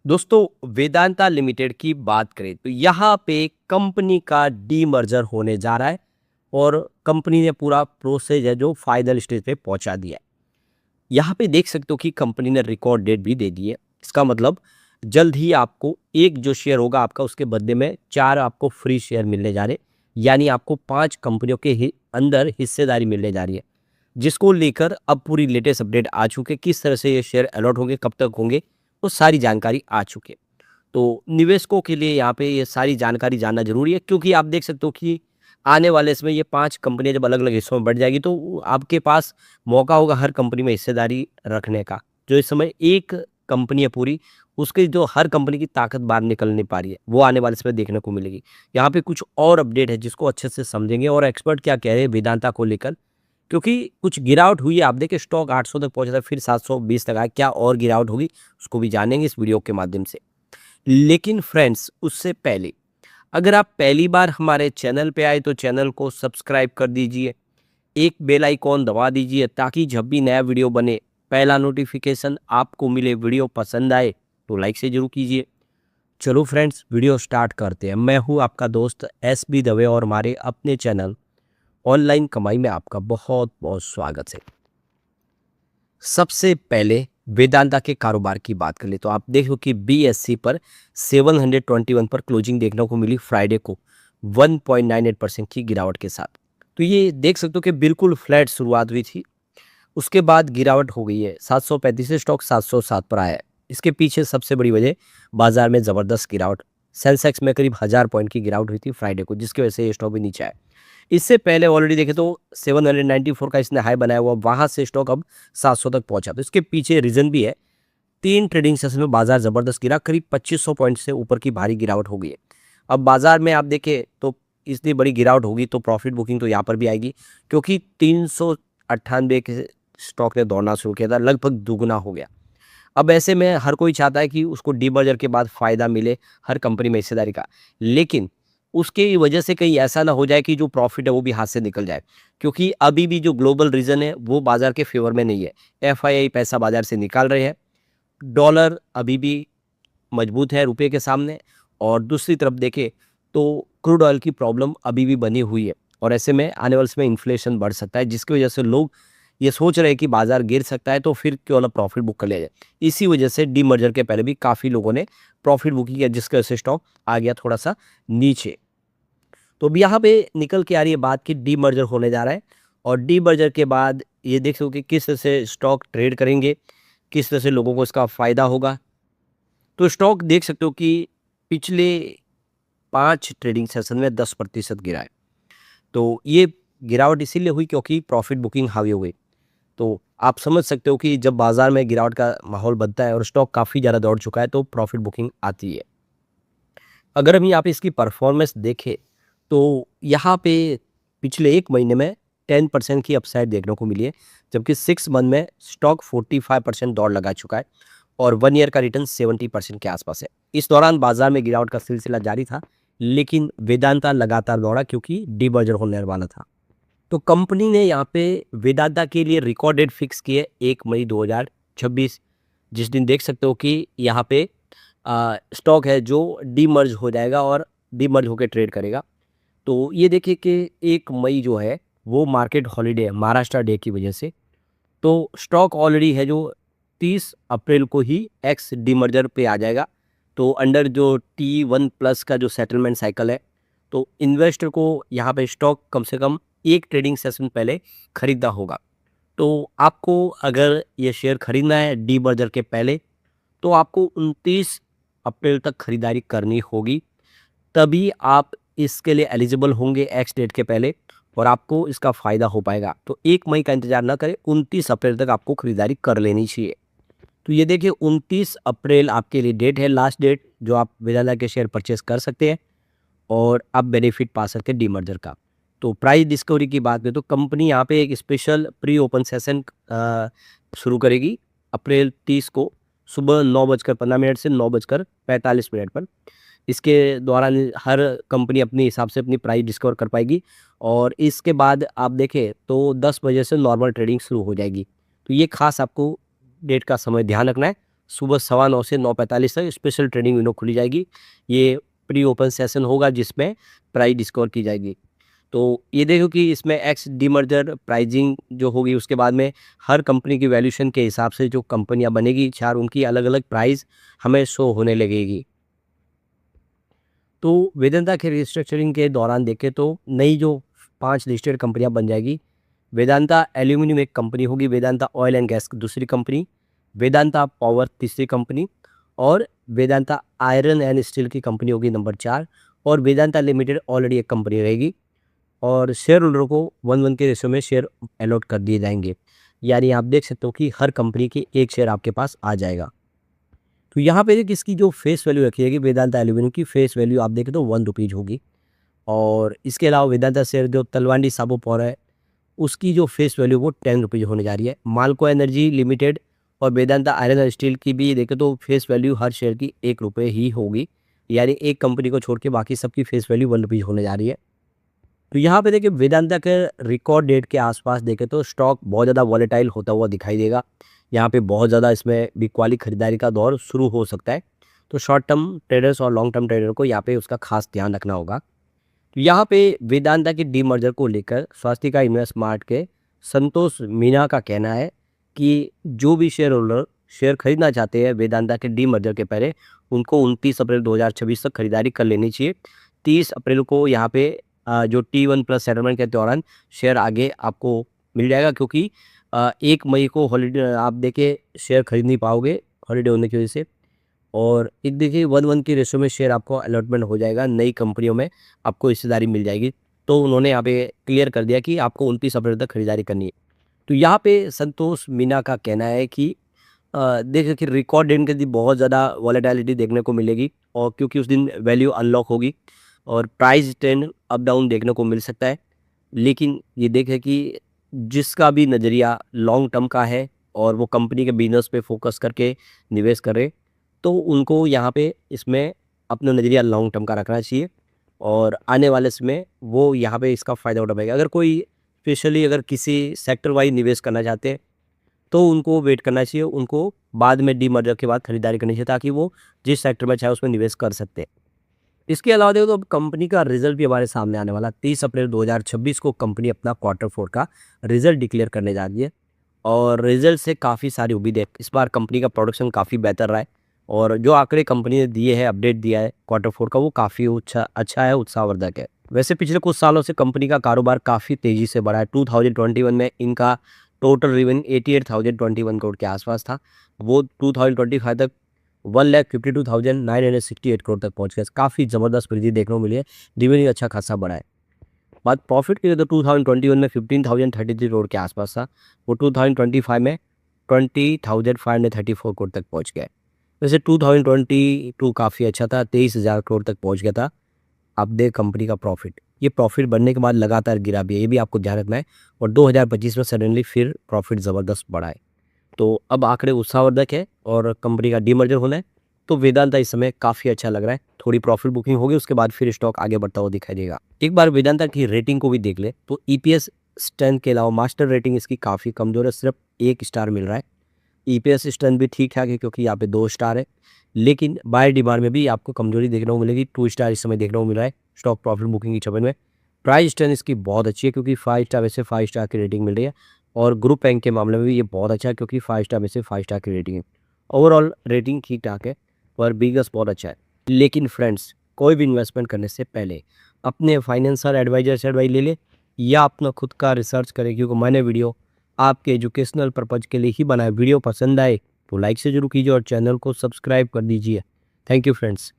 दोस्तों, वेदांता लिमिटेड की बात करें तो यहाँ पे कंपनी का डीमर्जर होने जा रहा है और कंपनी ने पूरा प्रोसेस है जो फाइनल स्टेज पे पहुंचा दिया है। यहाँ पे देख सकते हो कि कंपनी ने रिकॉर्ड डेट भी दे दी है। इसका मतलब जल्द ही आपको एक जो शेयर होगा आपका, उसके बदले में 4 आपको फ्री शेयर मिलने जा रहे हैं। यानी आपको 5 कंपनियों के अंदर हिस्सेदारी मिलने जा रही है, जिसको लेकर अब पूरी लेटेस्ट अपडेट आ चुके, किस तरह से ये शेयर अलॉट होंगे, कब तक होंगे, वो सारी जानकारी आ चुकी है। तो निवेशकों के लिए यहाँ पे ये सारी जानकारी जानना ज़रूरी है, क्योंकि आप देख सकते हो कि आने वाले इसमें ये 5 कंपनियाँ जब अलग-अलग हिस्सों में बँट जाएगी तो आपके पास मौका होगा हर कंपनी में हिस्सेदारी रखने का। जो इस समय एक कंपनी है पूरी, उसकी जो हर कंपनी की ताकत बाहर निकल नहीं पा रही है, वो आने वाले समय देखने को मिलेगी। यहाँ पे कुछ और अपडेट है जिसको अच्छे से समझेंगे और एक्सपर्ट क्या कह रहे हैं वेदांता को लेकर, क्योंकि कुछ गिरावट हुई है। आप देखिए स्टॉक 800 तक पहुँचा था, फिर 720 तक आया। क्या और गिरावट होगी, उसको भी जानेंगे इस वीडियो के माध्यम से। लेकिन फ्रेंड्स, उससे पहले अगर आप पहली बार हमारे चैनल पे आए तो चैनल को सब्सक्राइब कर दीजिए, एक बेल आइकॉन दबा दीजिए ताकि जब भी नया वीडियो बने पहला नोटिफिकेशन आपको मिले। वीडियो पसंद आए तो लाइक से जरूर कीजिए। चलो फ्रेंड्स, वीडियो स्टार्ट करते हैं। मैं हूं आपका दोस्त SB दवे और हमारे अपने चैनल ऑनलाइन कमाई में आपका बहुत बहुत स्वागत है। सबसे पहले वेदांता के कारोबार की बात कर ले तो आप देखो कि BSE पर 721 पर क्लोजिंग देखने को मिली फ्राइडे को 1.98% की गिरावट के साथ। तो ये देख सकते हो कि बिल्कुल फ्लैट शुरुआत हुई थी, उसके बाद गिरावट हो गई है। 735 से स्टॉक 707 पर आया है। इसके पीछे सबसे बड़ी वजह बाजार में ज़बरदस्त गिरावट, सेंसेक्स में करीब 1000 पॉइंट की गिरावट हुई थी फ्राइडे को, जिसकी वजह से ये स्टॉक भी नीचे आया। इससे पहले ऑलरेडी देखें तो 794 का इसने हाई बनाया हुआ, वहां से स्टॉक अब 700 तक पहुंचा। तो इसके पीछे रीजन भी है, 3 ट्रेडिंग सेशन में बाजार जबरदस्त गिरा, करीब 2500 पॉइंट से ऊपर की भारी गिरावट हो गई है। अब बाजार में आप देखें तो इतनी बड़ी गिरावट होगी तो प्रॉफिट बुकिंग तो यहाँ पर भी आएगी, क्योंकि 398 के स्टॉक ने दौड़ना शुरू किया था, लगभग दुगुना हो गया। अब ऐसे में हर कोई चाहता है कि उसको डीमर्जर के बाद फायदा मिले हर कंपनी में हिस्सेदारी का, लेकिन उसके वजह से कहीं ऐसा ना हो जाए कि जो प्रॉफिट है वो भी हाथ से निकल जाए, क्योंकि अभी भी जो ग्लोबल रीजन है वो बाजार के फेवर में नहीं है। FII पैसा बाजार से निकाल रहे हैं, डॉलर अभी भी मजबूत है रुपये के सामने, और दूसरी तरफ देखें तो क्रूड ऑयल की प्रॉब्लम अभी भी बनी हुई है, और ऐसे में आने वाले समय इन्फ्लेशन बढ़ सकता है, जिसकी वजह से लोग ये सोच रहे हैं कि बाजार गिर सकता है तो फिर क्यों ना प्रॉफिट बुक कर लिया जाए। इसी वजह से डीमर्जर के पहले भी काफ़ी लोगों ने प्रॉफिट बुक किया, जिसकी वजह से स्टॉक आ गया थोड़ा सा नीचे। तो अब यहाँ पे निकल के आ रही है बात कि डीमर्जर होने जा रहा है, और डीमर्जर के बाद ये देख सको कि किस तरह से स्टॉक ट्रेड करेंगे, किस तरह से लोगों को इसका फ़ायदा होगा। तो स्टॉक देख सकते हो कि पिछले 5 ट्रेडिंग सेशन में 10% गिरा है। तो ये गिरावट इसीलिए हुई क्योंकि प्रॉफिट बुकिंग हावी हो गई। तो आप समझ सकते हो कि जब बाजार में गिरावट का माहौल बनता है और स्टॉक काफ़ी ज़्यादा दौड़ चुका है तो प्रॉफिट बुकिंग आती है। अगर हम यहाँ पे इसकी परफॉर्मेंस देखें तो यहाँ पे पिछले 1 महीने में 10% की अपसाइड देखने को मिली है, जबकि 6 मंथ में स्टॉक 45% दौड़ लगा चुका है, और 1 ईयर का रिटर्न 70% के आसपास है। इस दौरान बाजार में गिरावट का सिलसिला जारी था, लेकिन वेदांता लगातार दौड़ा क्योंकि डीमर्जर होने वाला था। तो कंपनी ने यहाँ पे वेदांता के लिए रिकॉर्ड डेट फिक्स की है 1 मई 2026, जिस दिन देख सकते हो कि यहाँ पे स्टॉक है जो डीमर्ज हो जाएगा और डीमर्ज होकर ट्रेड करेगा। तो ये देखिए कि 1 मई जो है वो मार्केट हॉलिडे है महाराष्ट्र डे की वजह से। तो स्टॉक ऑलरेडी है जो 30 अप्रैल को ही एक्स डीमर्जर पे आ जाएगा। तो अंडर जो T1+ का जो सेटलमेंट साइकिल है, तो इन्वेस्टर को यहाँ पे स्टॉक कम से कम एक ट्रेडिंग सेशन पहले खरीदना होगा। तो आपको अगर ये शेयर खरीदना है डीमर्जर के पहले, तो आपको 29 अप्रैल तक खरीदारी करनी होगी, तभी आप इसके लिए एलिजिबल होंगे एक्स डेट के पहले, और आपको इसका फ़ायदा हो पाएगा। तो 1 मई का इंतज़ार ना करें, 29 अप्रैल तक आपको खरीदारी कर लेनी चाहिए। तो ये देखिए 29 अप्रैल आपके लिए डेट है, लास्ट डेट जो आप वेदांता के शेयर परचेस कर सकते हैं और आप बेनिफिट पा सकते हैं डीमर्जर का। तो प्राइस डिस्कवरी की बात करें तो कंपनी यहाँ पे एक स्पेशल प्री ओपन सेशन शुरू करेगी अप्रैल 30 को सुबह 9:15 से 9:45 पर। इसके दौरान हर कंपनी अपने हिसाब से अपनी प्राइस डिस्कवर कर पाएगी, और इसके बाद आप देखें तो 10 बजे से नॉर्मल ट्रेडिंग शुरू हो जाएगी। तो ये खास आपको डेट का समय ध्यान रखना है। सुबह 9:15 से 9:45 तक स्पेशल ट्रेडिंग विंडो खुली जाएगी। ये प्री ओपन सेशन होगा जिसमें प्राइस डिस्कवर की जाएगी। तो ये देखो कि इसमें एक्स डीमर्जर प्राइजिंग जो होगी, उसके बाद में हर कंपनी की वैल्यूएशन के हिसाब से जो कंपनियां बनेगी 4, उनकी अलग अलग प्राइस हमें शो होने लगेगी। तो वेदांता के रिस्ट्रक्चरिंग के दौरान देखें तो नई जो 5 लिस्टेड कंपनियां बन जाएगी। वेदांता एल्यूमिनियम एक कंपनी होगी, वेदांता ऑयल एंड गैस दूसरी कंपनी, वेदांता पावर तीसरी कंपनी, और वेदांता आयरन एंड स्टील की कंपनी होगी नंबर 4, और वेदांता लिमिटेड ऑलरेडी एक कंपनी रहेगी। और शेयर होल्डरों को 1:1 के रेशो में शेयर अलॉट कर दिए जाएंगे। यानी आप देख सकते हो कि हर कंपनी की एक शेयर आपके पास आ जाएगा। तो यहाँ पे देखिए इसकी जो फेस वैल्यू रखी जाएगी, वेदांता एल्यूमिनियम की फेस वैल्यू आप देखें तो 1 रुपीज़ होगी। और इसके अलावा वेदांता शेयर जो तलवांडी साबो पॉवर है, उसकी जो फेस वैल्यू वो 10 रुपीज़ होने जा रही है। मालको एनर्जी लिमिटेड और वेदांता आयरन एंड स्टील की भी देखें तो फेस वैल्यू हर शेयर की 1 रुपये ही होगी। यानी एक कंपनी को छोड़ के बाकी सबकी फेस वैल्यू 1 रुपीज़ होने जा रही है। तो यहाँ पे देखिए वेदांता के रिकॉर्ड डेट के आसपास देखें तो स्टॉक बहुत ज़्यादा वॉलेटाइल होता हुआ दिखाई देगा। यहाँ पे बहुत ज़्यादा इसमें बिक वाली खरीदारी का दौर शुरू हो सकता है। तो शॉर्ट टर्म ट्रेडर्स और लॉन्ग टर्म ट्रेडर को यहाँ पे उसका खास ध्यान रखना होगा। तो यहाँ पे वेदांता की डीमर्जर को लेकर स्वास्तिका इन्वेस्टमार्ट के संतोष मीना का कहना है कि जो भी शेयर होल्डर शेयर खरीदना चाहते हैं वेदांता के डीमर्जर के पहले, उनको 29 अप्रैल 2026 तक खरीदारी कर लेनी चाहिए। 30 अप्रैल को यहाँ पे जो T1 प्लस सेटलमेंट के दौरान शेयर आगे आपको मिल जाएगा, क्योंकि 1 मई को हॉलीडे आप देखिए शेयर खरीद नहीं पाओगे हॉलीडे होने की वजह से। और एक देखिए 1:1 की रेशो में शेयर आपको अलॉटमेंट हो जाएगा, नई कंपनियों में आपको हिस्सेदारी मिल जाएगी। तो उन्होंने यहाँ पे क्लियर कर दिया कि आपको 29 अप्रैल तक खरीदारी करनी है। तो यहाँ पे संतोष मीना का कहना है कि देखिए कि रिकॉर्ड डेट के दिन बहुत ज़्यादा वॉलेटिलिटी देखने को मिलेगी, और क्योंकि उस दिन वैल्यू अनलॉक होगी और प्राइस ट्रेंड अप डाउन देखने को मिल सकता है। लेकिन ये देखें कि जिसका भी नज़रिया लॉन्ग टर्म का है और वो कंपनी के बिजनेस पे फोकस करके निवेश करे, तो उनको यहाँ पे इसमें अपना नज़रिया लॉन्ग टर्म का रखना चाहिए, और आने वाले समय वो यहाँ पे इसका फ़ायदा उठा पाएगा। अगर कोई स्पेशली अगर किसी सेक्टर वाइज निवेश करना चाहते हैं तो उनको वेट करना चाहिए, उनको बाद में डीमर्जर के बाद खरीदारी करनी चाहिए, ताकि वो जिस सेक्टर में चाहे उसमें निवेश कर सकते हैं। इसके अलावा देखो तो अब कंपनी का रिजल्ट भी हमारे सामने आने वाला। 30 अप्रैल 2026 को कंपनी अपना Q4 का रिजल्ट डिक्लेयर करने जा रही है, और रिजल्ट से काफ़ी सारी उम्मीद है। इस बार कंपनी का प्रोडक्शन काफ़ी बेहतर रहा है, और जो आंकड़े कंपनी ने दिए हैं, अपडेट दिया है Q4 का, वो काफ़ी अच्छा है, उत्साहवर्धक है। वैसे पिछले कुछ सालों से कंपनी का कारोबार काफ़ी तेज़ी से बढ़ा है। 2021 में इनका टोटल रेवेन्यू 88,021 करोड़ के आसपास था, वो 2025 तक 1,52,968 करोड़ तक पहुंच गया। काफ़ी ज़बरदस्त वृद्धि देखने को मिली है, रेवेन्यू अच्छा खासा बढ़ा है। बात प्रॉफिट की तो 2021 में 15,033 करोड़ के आसपास था, वो 2025 में 20,534 करोड़ तक पहुंच गया है। वैसे 2022 काफ़ी अच्छा था, 23,000 करोड़ तक पहुंच गया था। अब देख कंपनी का प्रॉफिट, ये प्रॉफिट बढ़ने के बाद लगातार गिरा भी है, ये भी आपको ध्यान रखना है। और 2025 में सडनली फिर प्रॉफिट ज़बरदस्त बढ़ा है। तो अब आंकड़े उत्साहवर्धक है और कंपनी का डीमर्जर होना है, तो वेदांता इस समय काफ़ी अच्छा लग रहा है। थोड़ी प्रॉफिट बुकिंग होगी, उसके बाद फिर स्टॉक आगे बढ़ता हुआ दिखाई देगा। एक बार वेदांता की रेटिंग को भी देख ले तो ईपीएस स्ट्रेंथ के अलावा मास्टर रेटिंग इसकी काफ़ी कमज़ोर है, सिर्फ 1 स्टार मिल रहा है। ईपीएस स्ट्रेंथ भी ठीक ठाक है क्योंकि यहाँ पे 2 स्टार है, लेकिन बाय डिमांड में भी आपको कमजोरी देखने को मिलेगी। 2 स्टार इस समय देखने को मिल रहा है स्टॉक प्रॉफिट बुकिंग की छवि में। प्राइस स्ट्रेंथ इसकी बहुत अच्छी है क्योंकि 5 स्टार में से 5 स्टार की रेटिंग मिल रही है, और ग्रुप रैंक के मामले में भी ये बहुत अच्छा है क्योंकि 5 स्टार में से 5 स्टार की रेटिंग है। ओवरऑल रेटिंग ठीक ठाक है और बिजनेस बहुत अच्छा है। लेकिन फ्रेंड्स, कोई भी इन्वेस्टमेंट करने से पहले अपने फाइनेंशियल एडवाइजर से एडवाइस ले ले या अपना खुद का रिसर्च करें, क्योंकि मैंने वीडियो आपके एजुकेशनल पर्पज़ के लिए ही बनाया। वीडियो पसंद आए तो लाइक से जरूर कीजिए और चैनल को सब्सक्राइब कर दीजिए। Thank you friends.